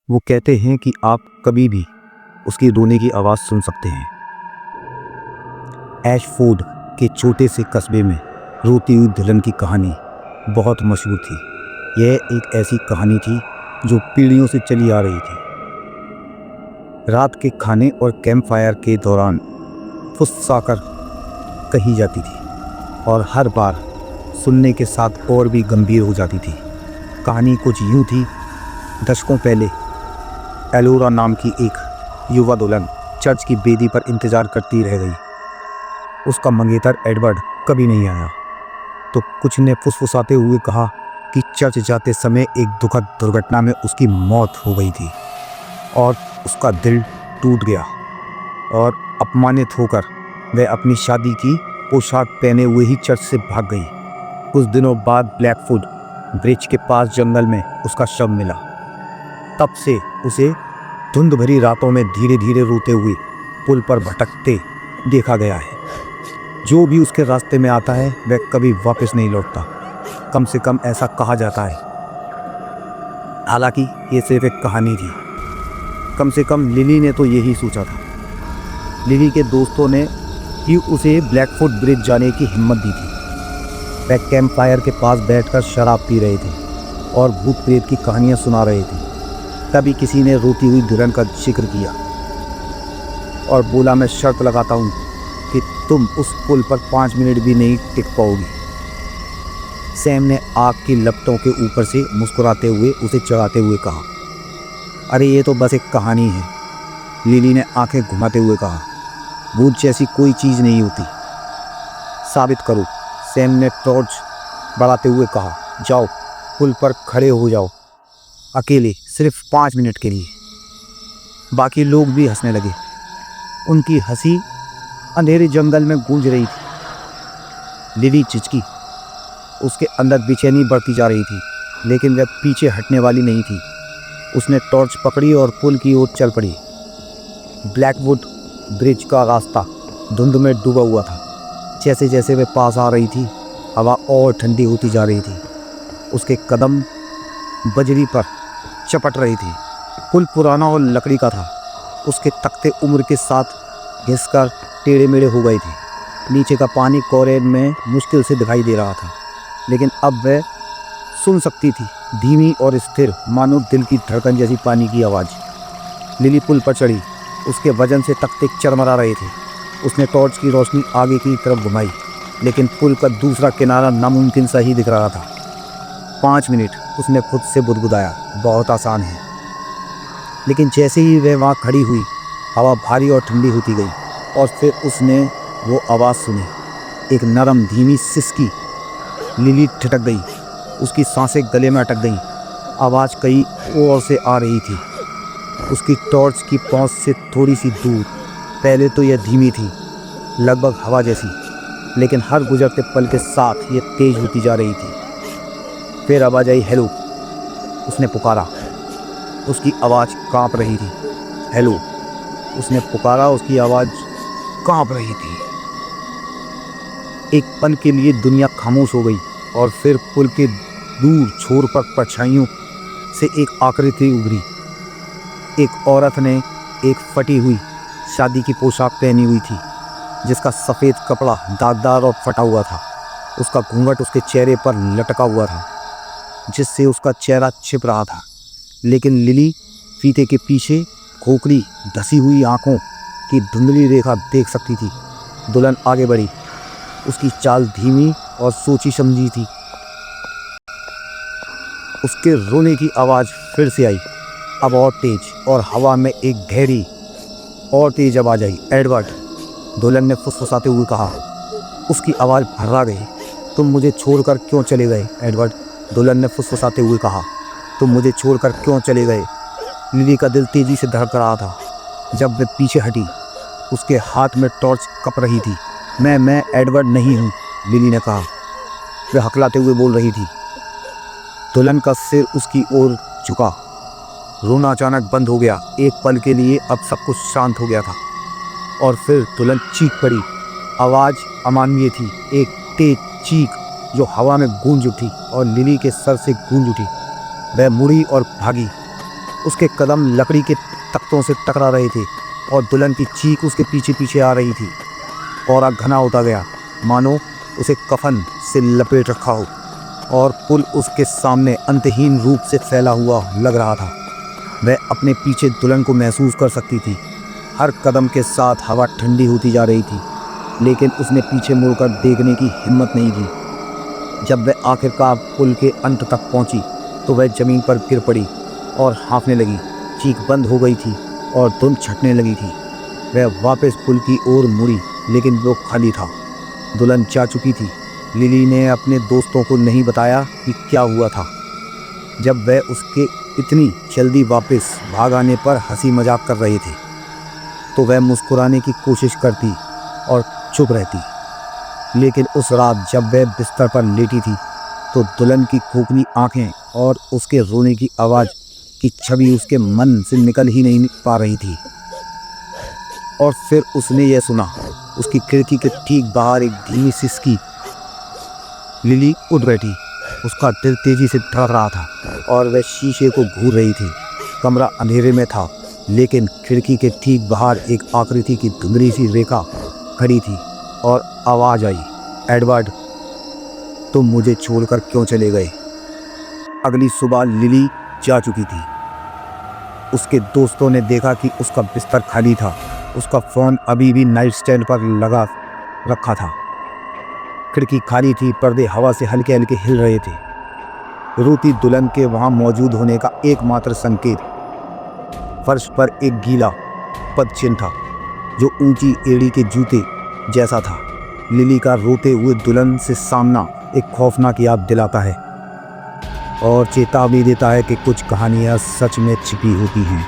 वो कहते हैं कि आप कभी भी उसकी रोने की आवाज़ सुन सकते हैं। एशफोर्ड के छोटे से कस्बे में रोती हुई दुल्हन की कहानी बहुत मशहूर थी। यह एक ऐसी कहानी थी जो पीढ़ियों से चली आ रही थी। रात के खाने और कैंप फायर के दौरान फुसफुसाकर कही जाती थी और हर बार सुनने के साथ और भी गंभीर हो जाती थी। कहानी कुछ यूँ थी। दशकों पहले एलोरा नाम की एक युवा दुल्हन चर्च की बेदी पर इंतज़ार करती रह गई। उसका मंगेतर एडवर्ड कभी नहीं आया तो कुछ ने फुसफुसाते हुए कहा कि चर्च जाते समय एक दुखद दुर्घटना में उसकी मौत हो गई थी और उसका दिल टूट गया और अपमानित होकर वह अपनी शादी की पोशाक पहने हुए ही चर्च से भाग गई। कुछ दिनों बाद ब्लैकफुट ब्रिज के पास जंगल में उसका शव मिला। तब से उसे धुंध भरी रातों में धीरे धीरे रोते हुए पुल पर भटकते देखा गया है। जो भी उसके रास्ते में आता है वह कभी वापस नहीं लौटता, कम से कम ऐसा कहा जाता है। हालांकि ये सिर्फ एक कहानी थी। कम से कम लिली ने तो यही सोचा था। लिली के दोस्तों ने ही उसे ब्लैकफुट ब्रिज जाने की हिम्मत दी थी। वह कैंप फायर के पास बैठकर शराब पी रहे थे और भूत प्रेत की कहानियां सुना रहे थे। तभी किसी ने रोती हुई दुल्हन का जिक्र किया और बोला, मैं शर्त लगाता हूँ कि तुम उस पुल पर 5 मिनट भी नहीं टिक पाओगी। सैम ने आग की लपटों के ऊपर से मुस्कुराते हुए उसे चढ़ाते हुए कहा, अरे ये तो बस एक कहानी है। लिली ने आंखें घुमाते हुए कहा, भूत जैसी कोई चीज़ नहीं होती। साबित करो, सैम ने टॉर्च बढ़ाते हुए कहा। जाओ, पुल पर खड़े हो जाओ, अकेले, सिर्फ 5 मिनट के लिए। बाकी लोग भी हंसने लगे। उनकी हंसी अंधेरे जंगल में गूंज रही थी। लिली चिचकी। उसके अंदर बेचैनी बढ़ती जा रही थी, लेकिन वह पीछे हटने वाली नहीं थी। उसने टॉर्च पकड़ी और पुल की ओर चल पड़ी। ब्लैकवुड ब्रिज का रास्ता धुंध में डूबा हुआ था। जैसे जैसे वह पास आ रही थी, हवा और ठंडी होती जा रही थी। उसके कदम बजरी पर चपट रही थी। पुल पुराना और लकड़ी का था। उसके तख्ते उम्र के साथ घिसकर टेढ़े मेढ़े हो गए थे। नीचे का पानी कोरे में मुश्किल से दिखाई दे रहा था, लेकिन अब वह सुन सकती थी, धीमी और स्थिर, मानो दिल की धड़कन जैसी पानी की आवाज़। लिली पुल पर चढ़ी। उसके वजन से तख्ते चरमरा रहे थे। उसने टॉर्च की रोशनी आगे की तरफ घुमाई, लेकिन पुल का दूसरा किनारा नामुमकिन सा ही दिख रहा था। 5 मिनट, उसने खुद से बुदबुदाया, बहुत आसान है। लेकिन जैसे ही वह वहाँ खड़ी हुई, हवा भारी और ठंडी होती गई और फिर उसने वो आवाज़ सुनी, एक नरम धीमी सिसकी। लिली ठिठक गई। उसकी सांसें गले में अटक गईं। आवाज़ कहीं और से आ रही थी, उसकी टॉर्च की पहुँच से थोड़ी सी दूर। पहले तो यह धीमी थी, लगभग हवा जैसी, लेकिन हर गुजरते पल के साथ ये तेज होती जा रही थी। फिर आवाज़ आई, हेलो। उसने पुकारा। उसकी आवाज़ कांप रही थी। हेलो, उसने पुकारा। उसकी आवाज़ कांप रही थी। एक पल के लिए दुनिया खामोश हो गई और फिर पुल के दूर छोर पर परछाइयों से एक आकृति उभरी। एक औरत ने एक फटी हुई शादी की पोशाक पहनी हुई थी, जिसका सफ़ेद कपड़ा दागदार और फटा हुआ था। उसका घूंघट उसके चेहरे पर लटका हुआ था, जिससे उसका चेहरा छिप रहा था। लेकिन लिली फीते के पीछे खोखली धसी हुई आंखों की धुंधली रेखा देख सकती थी। दुल्हन आगे बढ़ी। उसकी चाल धीमी और सोची समझी थी। उसके रोने की आवाज़ फिर से आई, अब और तेज, और हवा में एक गहरी और तेज आवाज़ आई, एडवर्ड। दुल्हन ने फुसफुसाते हुए कहा। उसकी आवाज़ भर्रा गई। तुम मुझे छोड़कर क्यों चले गए, एडवर्ड? दुल्हन ने फुसफुसाते हुए कहा। तुम मुझे छोड़कर क्यों चले गए? लिली का दिल तेज़ी से धड़क रहा था। जब वह पीछे हटी, उसके हाथ में टॉर्च कप रही थी। मैं एडवर्ड नहीं हूँ, लिली ने कहा। वह हकलाते हुए बोल रही थी। दुल्हन का सिर उसकी ओर झुका। रोना अचानक बंद हो गया। एक पल के लिए अब सब कुछ शांत हो गया था और फिर दुल्हन चीख पड़ी। आवाज़ अमानवीय थी, एक तेज चीख जो हवा में गूंज उठी और लिली के सर से गूंज उठी। वह मुड़ी और भागी। उसके कदम लकड़ी के तख्तों से टकरा रहे थे और दुल्हन की चीख उसके पीछे पीछे आ रही थी। कोहरा घना होता गया, मानो उसे कफन से लपेट रखा हो, और पुल उसके सामने अंतहीन रूप से फैला हुआ लग रहा था। वह अपने पीछे दुल्हन को महसूस कर सकती थी। हर कदम के साथ हवा ठंडी होती जा रही थी, लेकिन उसने पीछे मुड़कर देखने की हिम्मत नहीं की। जब वह आखिरकार पुल के अंत तक पहुंची तो वह ज़मीन पर गिर पड़ी और हाँफने लगी। चीख बंद हो गई थी और धुंध छटने लगी थी। वह वापस पुल की ओर मुड़ी, लेकिन वो खाली था। दुल्हन जा चुकी थी। लिली ने अपने दोस्तों को नहीं बताया कि क्या हुआ था। जब वह उसके इतनी जल्दी वापस भाग आने पर हंसी मजाक कर रहे थे तो वह मुस्कुराने की कोशिश करती और चुप रहती। लेकिन उस रात जब वह बिस्तर पर लेटी थी तो दुल्हन की खोखली आंखें और उसके रोने की आवाज़ की छवि उसके मन से निकल ही नहीं पा रही थी। और फिर उसने यह सुना, उसकी खिड़की के ठीक बाहर एक धीमी सिसकी। लिली उठ बैठी। उसका दिल तेजी से धड़क रहा था और वह शीशे को घूर रही थी। कमरा अंधेरे में था, लेकिन खिड़की के ठीक बाहर एक आकृति की धुंधली सी रेखा खड़ी थी और आवाज़ आई, एडवर्ड, तुम मुझे छोड़कर क्यों चले गए? अगली सुबह लिली जा चुकी थी। उसके दोस्तों ने देखा कि उसका बिस्तर खाली था। उसका फ़ोन अभी भी नाइट स्टैंड पर लगा रखा था। खिड़की खाली थी, पर्दे हवा से हल्के हल्के हिल रहे थे। रोती दुल्हन के वहाँ मौजूद होने का एकमात्र संकेत फर्श पर एक गीला पद चिन्ह था, जो ऊंची एड़ी के जूते जैसा था। लिली का रोते हुए दुल्हन से सामना एक खौफनाक याद दिलाता है और चेतावनी देता है कि कुछ कहानियाँ सच में छिपी होती हैं।